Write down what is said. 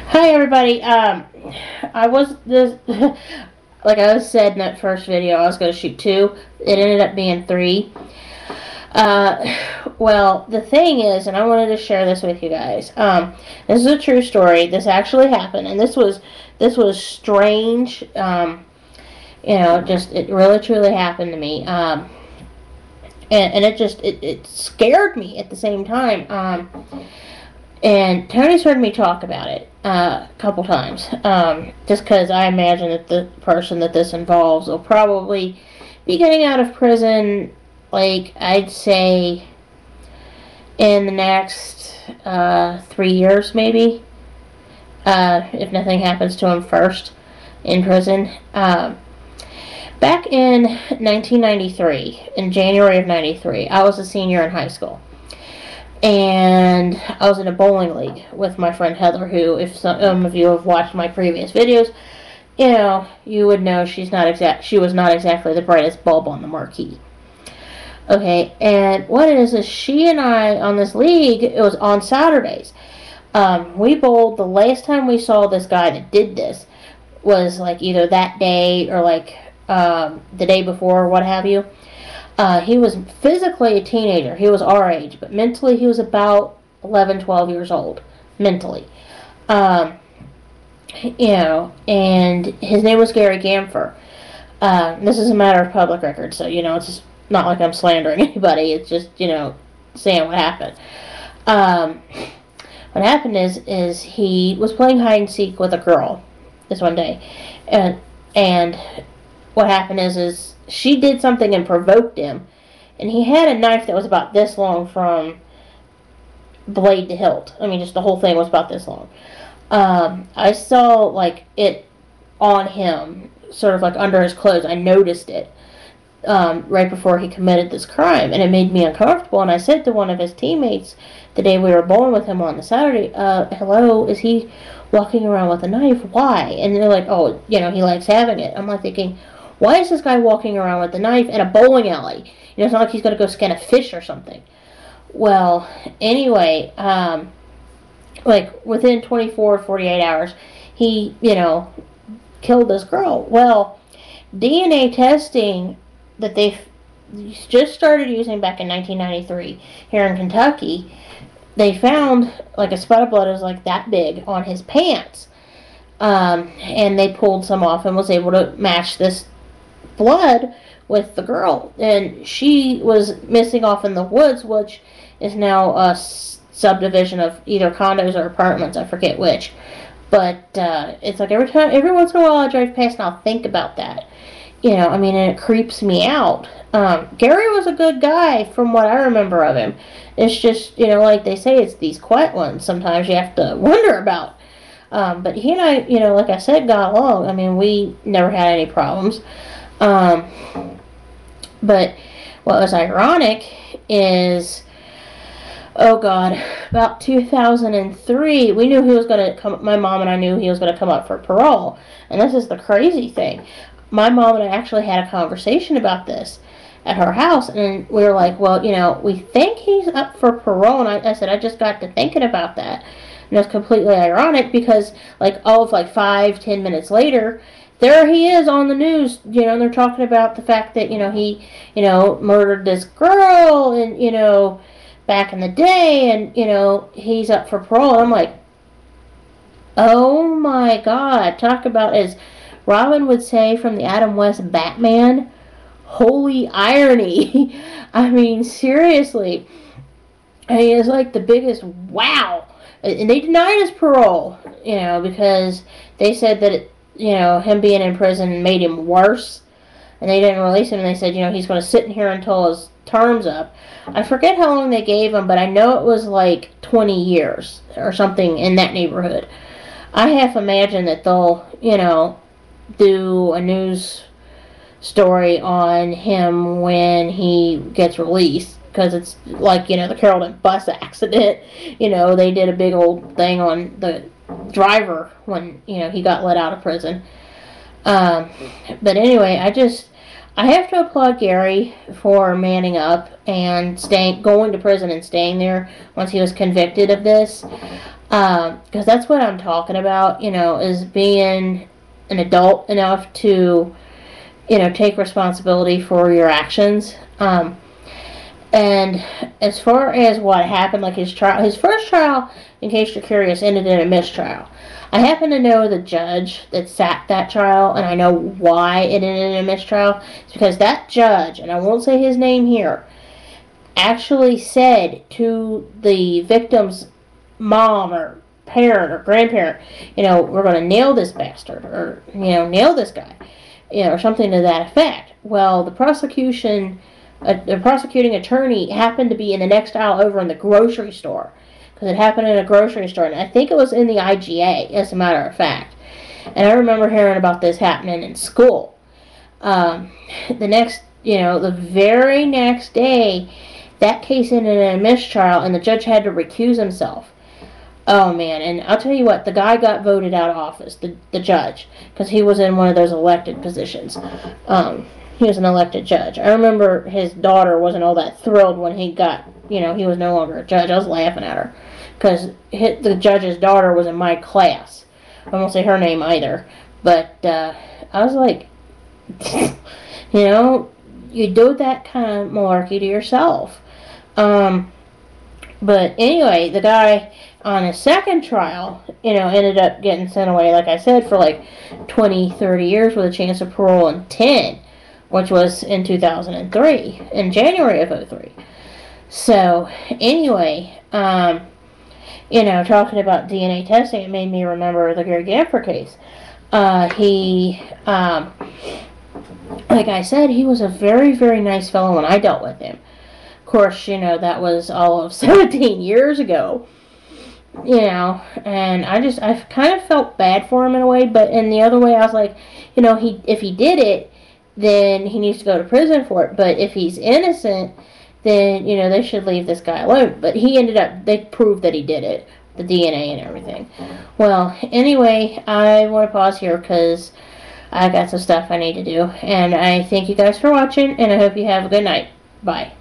Hi everybody. I was this like I was said in that first video, I was going to shoot two. It ended up being three. Well, the thing is, and I wanted to share this with you guys. This is a true story. This actually happened, and this was strange. Just it really truly happened to me. And it scared me at the same time. And Tony's heard me talk about it a couple times, just because I imagine that the person that this involves will probably be getting out of prison, like, I'd say, in the next 3 years, maybe, if nothing happens to him first in prison. Back in 1993, in January of 93, I was a senior in high school. And I was in a bowling league with my friend Heather, who, if some of you have watched my previous videos, you would know she was not exactly the brightest bulb on the marquee. Okay, and what it is she and I, on this league, it was on Saturdays. We bowled. The last time we saw this guy that did this was, like, either that day or, like, the day before, or what have you. He was physically a teenager. He was our age, but mentally he was about 11, 12 years old, mentally. And his name was Gary Gamfer. This is a matter of public record, so, it's just not like I'm slandering anybody. It's just, saying what happened. What happened is he was playing hide and seek with a girl this one day. And what happened is she did something and provoked him, and he had a knife that was about this long from blade to hilt. I mean, just the whole thing was about this long. I saw, like, it on him, sort of like under his clothes. I noticed it right before he committed this crime, and it made me uncomfortable. And I said to one of his teammates the day we were bowling with him on the Saturday, hello, is he walking around with a knife? Why? And they're like, oh, he likes having it. I'm like thinking, why is this guy walking around with a knife in a bowling alley? It's not like he's going to go skin a fish or something. Well, anyway, like, within 24, 48 hours, he, killed this girl. Well, DNA testing that they just started using back in 1993 here in Kentucky, they found, like, a spot of blood that was, like, that big on his pants. And they pulled some off and was able to match this blood with the girl, and she was missing off in the woods, which is now a subdivision of either condos or apartments, I forget which. But it's like every once in a while I drive past and I'll think about that, and it creeps me out. Gary was a good guy from what I remember of him. It's just, like they say, it's these quiet ones sometimes you have to wonder about. But he and I, like I said, got along. I mean, we never had any problems. But what was ironic is, oh God, about 2003, we knew he was going to come, my mom and I knew he was going to come up for parole. And this is the crazy thing. My mom and I actually had a conversation about this at her house, and we were like, well, we think he's up for parole. And I said, I just got to thinking about that. And it's completely ironic because, like, 5-10 minutes later, there he is on the news, and they're talking about the fact that, he, murdered this girl, and, back in the day, and, he's up for parole. And I'm like, oh my God, talk about, as Robin would say from the Adam West Batman, holy irony. I mean, seriously. I mean, it's like the biggest wow. And they denied his parole, because they said that it, him being in prison made him worse, and they didn't release him, and they said, he's going to sit in here until his term's up. I forget how long they gave him, but I know it was like 20 years or something in that neighborhood. I half imagine that they'll, do a news story on him when he gets released, because it's like, the Carrollton bus accident, they did a big old thing on the driver when, he got let out of prison. But anyway, I have to applaud Gary for manning up and going to prison and staying there once he was convicted of this. Because that's what I'm talking about, is being an adult enough to, take responsibility for your actions. And as far as what happened, like his first trial, in case you're curious, ended in a mistrial. I happen to know the judge that sat that trial, and I know why it ended in a mistrial. It's because that judge, and I won't say his name here, actually said to the victim's mom or parent or grandparent, we're going to nail this bastard, or, nail this guy, or something to that effect. Well, the prosecuting attorney happened to be in the next aisle over in the grocery store, because it happened in a grocery store, and I think it was in the IGA, as a matter of fact. And I remember hearing about this happening in school. The very next day, that case ended in a mistrial, and the judge had to recuse himself. Oh, man, and I'll tell you what, the guy got voted out of office, the judge, because he was in one of those elected positions. He was an elected judge. I remember his daughter wasn't all that thrilled when he got, he was no longer a judge. I was laughing at her, because the judge's daughter was in my class. I won't say her name either, but I was like, you do that kind of malarkey to yourself. But anyway, the guy on his second trial, ended up getting sent away, like I said, for like 20, 30 years with a chance of parole in 10, which was in 2003, in January of 2003. So, anyway, talking about DNA testing, it made me remember the Gary Gaffer case. Like I said, he was a very, very nice fellow when I dealt with him. Of course, that was all of 17 years ago. And I kind of felt bad for him in a way, but in the other way, I was like, if he did it, then he needs to go to prison for it. But if he's innocent, then, they should leave this guy alone. But they proved that he did it, the DNA and everything. Well, anyway, I want to pause here because I got some stuff I need to do. And I thank you guys for watching, and I hope you have a good night. Bye.